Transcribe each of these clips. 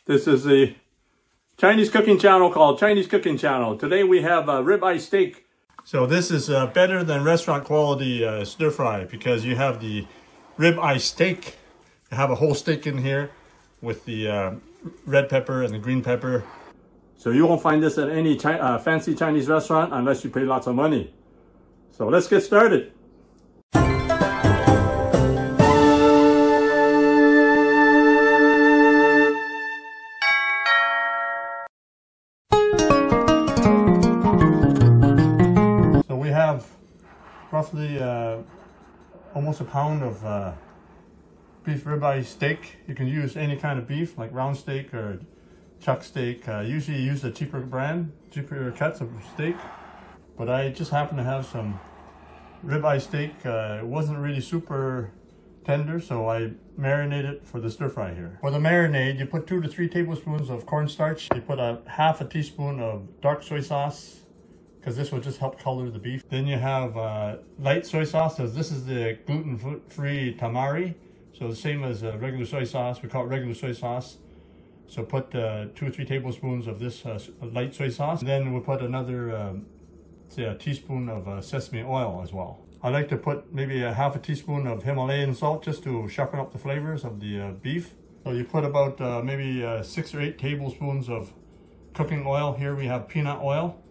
This is the Chinese cooking channel called Chinese Cooking Channel. Today we have a ribeye steak. So this is better than restaurant quality stir fry because you have the ribeye steak. You have a whole steak in here with the red pepper and the green pepper. So you won't find this at any fancy Chinese restaurant unless you pay lots of money. So let's get started. Roughly almost a pound of beef ribeye steak. You can use any kind of beef like round steak or chuck steak. Usually use a cheaper brand, cheaper cuts of steak. But I just happen to have some ribeye steak. It wasn't really super tender, so I marinated it for the stir fry here. For the marinade, you put 2 to 3 tablespoons of cornstarch. You put half a teaspoon of dark soy sauce, because this will just help color the beef. Then you have light soy sauce, so this is the gluten-free tamari. So the same as regular soy sauce, we call it regular soy sauce. So put 2 or 3 tablespoons of this light soy sauce. And then we'll put another, say a teaspoon of sesame oil as well. I like to put maybe a half a teaspoon of Himalayan salt just to sharpen up the flavors of the beef. So you put about maybe 6 or 8 tablespoons of cooking oil. Here we have peanut oil.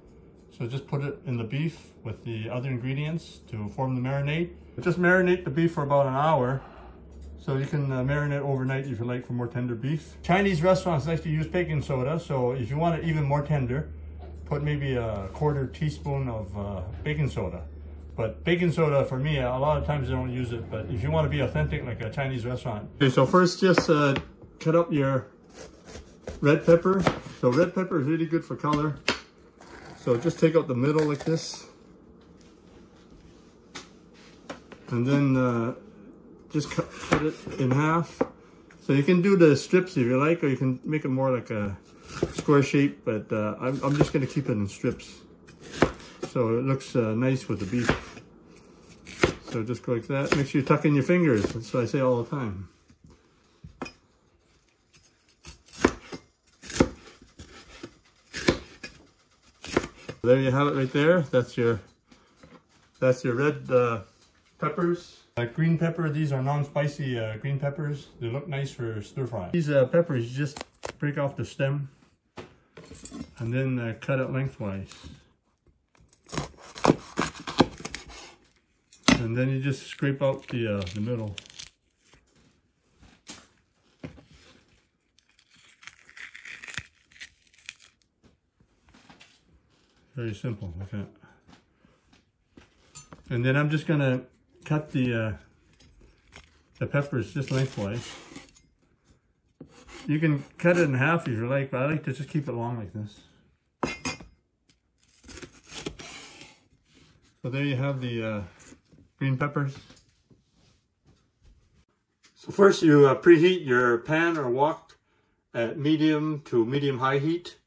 So just put it in the beef with the other ingredients to form the marinade. Just marinate the beef for about an hour. So you can marinate overnight if you like for more tender beef. Chinese restaurants like to use baking soda. So if you want it even more tender, put maybe a 1/4 teaspoon of baking soda. But baking soda for me, a lot of times I don't use it. But if you want to be authentic like a Chinese restaurant. Okay, so first just cut up your red pepper. So red pepper is really good for color. So just take out the middle like this, and then just cut it in half. So you can do the strips if you like, or you can make it more like a square shape, but I'm just going to keep it in strips. So it looks nice with the beef. So just go like that. Make sure you tuck in your fingers. That's what I say all the time. There you have it right there. That's your red peppers. Green pepper, these are non-spicy green peppers. They look nice for stir fry. These peppers, you just break off the stem and then cut it lengthwise. And then you just scrape out the middle. Very simple, like that. And then I'm just gonna cut the peppers just lengthwise. You can cut it in half if you like, but I like to just keep it long like this. So there you have the green peppers. So first you preheat your pan or wok at medium to medium-high heat.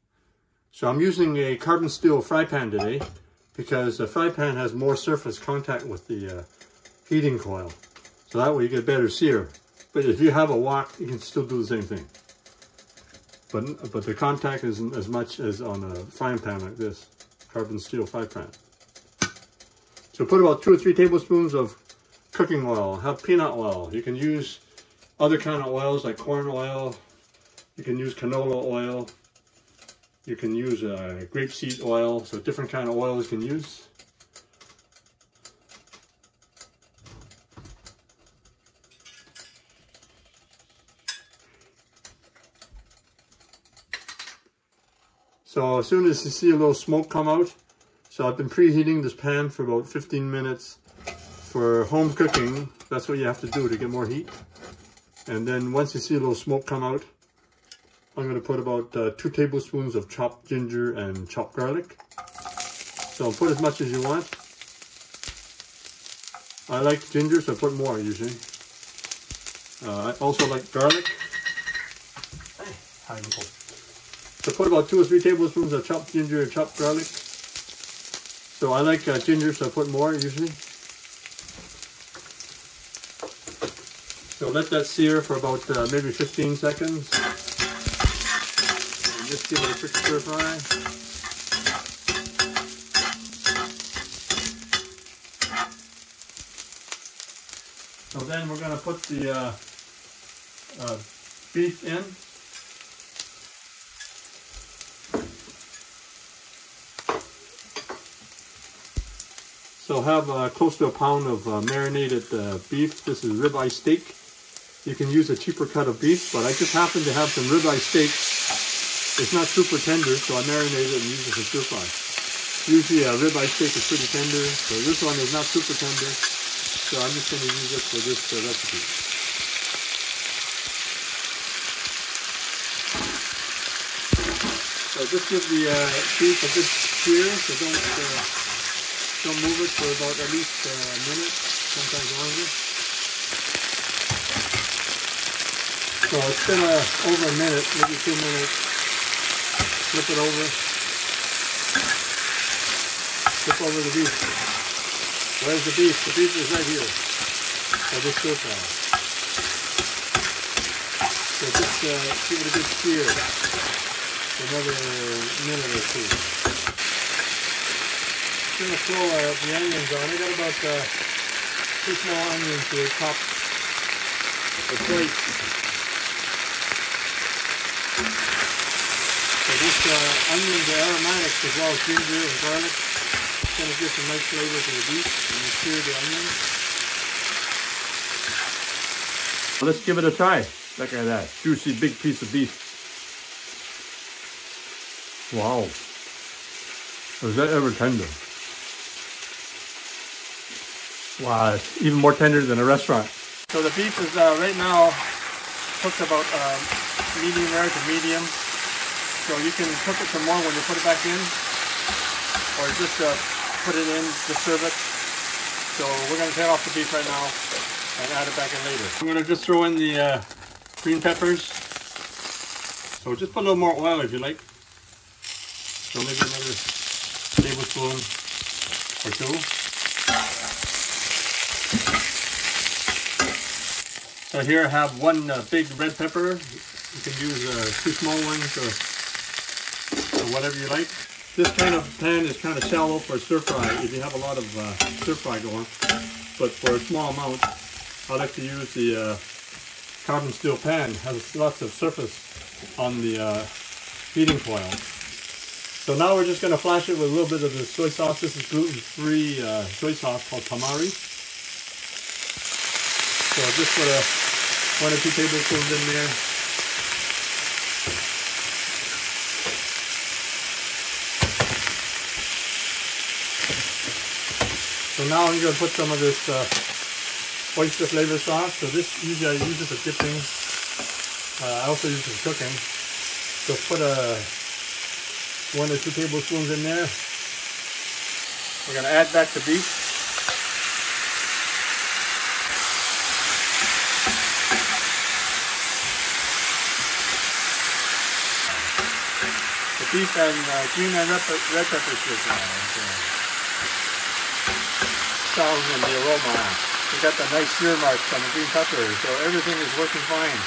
So I'm using a carbon steel fry pan today because the fry pan has more surface contact with the heating coil. So that way you get better sear. But if you have a wok, you can still do the same thing. But the contact isn't as much as on a frying pan like this, carbon steel fry pan. So put about 2 or 3 tablespoons of cooking oil. Have peanut oil. You can use other kind of oils like corn oil. You can use canola oil. You can use grapeseed oil, so different kind of oils you can use. So as soon as you see a little smoke come out, so I've been preheating this pan for about 15 minutes. For home cooking, that's what you have to do to get more heat. And then once you see a little smoke come out, I'm going to put about 2 tablespoons of chopped ginger and chopped garlic. So put as much as you want. I like ginger, so I put more usually. I also like garlic. So put about 2 or 3 tablespoons of chopped ginger and chopped garlic. So I like ginger, so I put more usually. So let that sear for about maybe 15 seconds. just give it a quick stir fry. So then we're going to put the beef in. So have close to a pound of marinated beef. This is ribeye steak. You can use a cheaper cut of beef, but I just happen to have some ribeye steak. It's not super tender, so I marinate it and use it for stir fry. Usually ribeye steak is pretty tender, so this one is not super tender. So I'm just going to use it for this recipe. So just give the beef a good sear, so don't move it for about at least a minute, sometimes longer. So it's been over a minute, maybe 2 minutes. Flip it over. Flip over the beef. Where's the beef? The beef is right here. So just stir fry. So just give it a good sear for another minute or two. I'm going to throw the onions on. I got about 2 small onions to top the plate. So this onions are aromatics as well as ginger and garlic. It's going to give some nice flavor to the beef and you sear the onions. Let's give it a try. Look at that juicy big piece of beef. Wow. Was that ever tender? Wow, it's even more tender than a restaurant. So the beef is right now cooked about medium rare to medium. So you can cook it some more when you put it back in, or just put it in, just serve it. So we're going to take off the beef right now and add it back in later. I'm going to just throw in the green peppers. So just put a little more oil if you like. So maybe another tablespoon or 2. So here I have 1 big red pepper. You can use 2 small ones or whatever you like. This kind of pan is kind of shallow for stir fry if you have a lot of stir fry going. But for a small amount, I like to use the carbon steel pan. It has lots of surface on the heating coil. So now we're just going to flash it with a little bit of the soy sauce. This is gluten-free soy sauce called tamari. So just put 1 or 2 tablespoons in there. So now I'm going to put some of this oyster flavor sauce. So this usually I use it for dipping. I also use it for cooking. So put 1 or 2 tablespoons in there. We're going to add back the beef. The beef and green and red pepper should sound and the aroma. We got the nice sear marks on the green pepper, so everything is working fine.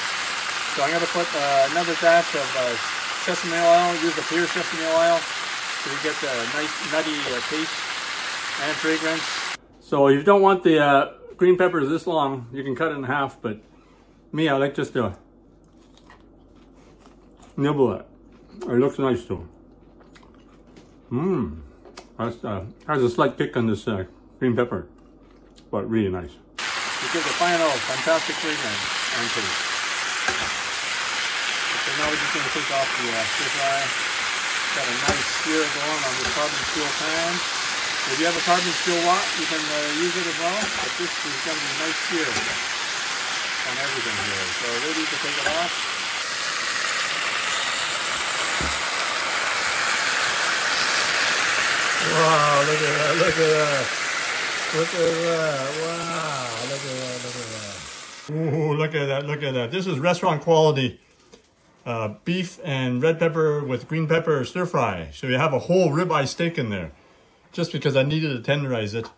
So I'm going to put another dash of sesame oil. Use the pure sesame oil so you get the nice nutty taste and fragrance. So if you don't want the green peppers this long, you can cut it in half, but me, I like just to nibble it. It looks nice too. Has a slight kick on this green pepper, but really nice. It gives a final fantastic fragrance and taste. So now we're just going to take off the stir fry. Got a nice sear going on the carbon steel pan. If you have a carbon steel wok, you can use it as well, but this is going to be a nice sear on everything here. So ready to take it off. Wow, look at that, look at that. Look at that, wow, look at that, look at that. Ooh, look at that, look at that. This is restaurant quality beef and red pepper with green pepper stir fry. So you have a whole ribeye steak in there, just because I needed to tenderize it.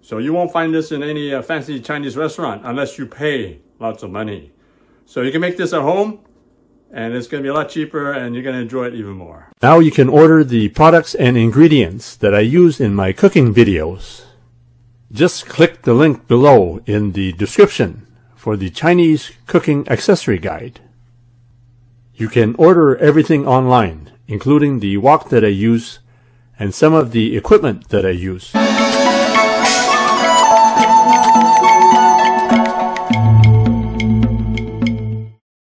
So you won't find this in any fancy Chinese restaurant unless you pay lots of money. So you can make this at home and it's going to be a lot cheaper, and you're going to enjoy it even more. Now you can order the products and ingredients that I use in my cooking videos. Just click the link below in the description for the Chinese cooking accessory guide. You can order everything online, including the wok that I use and some of the equipment that I use.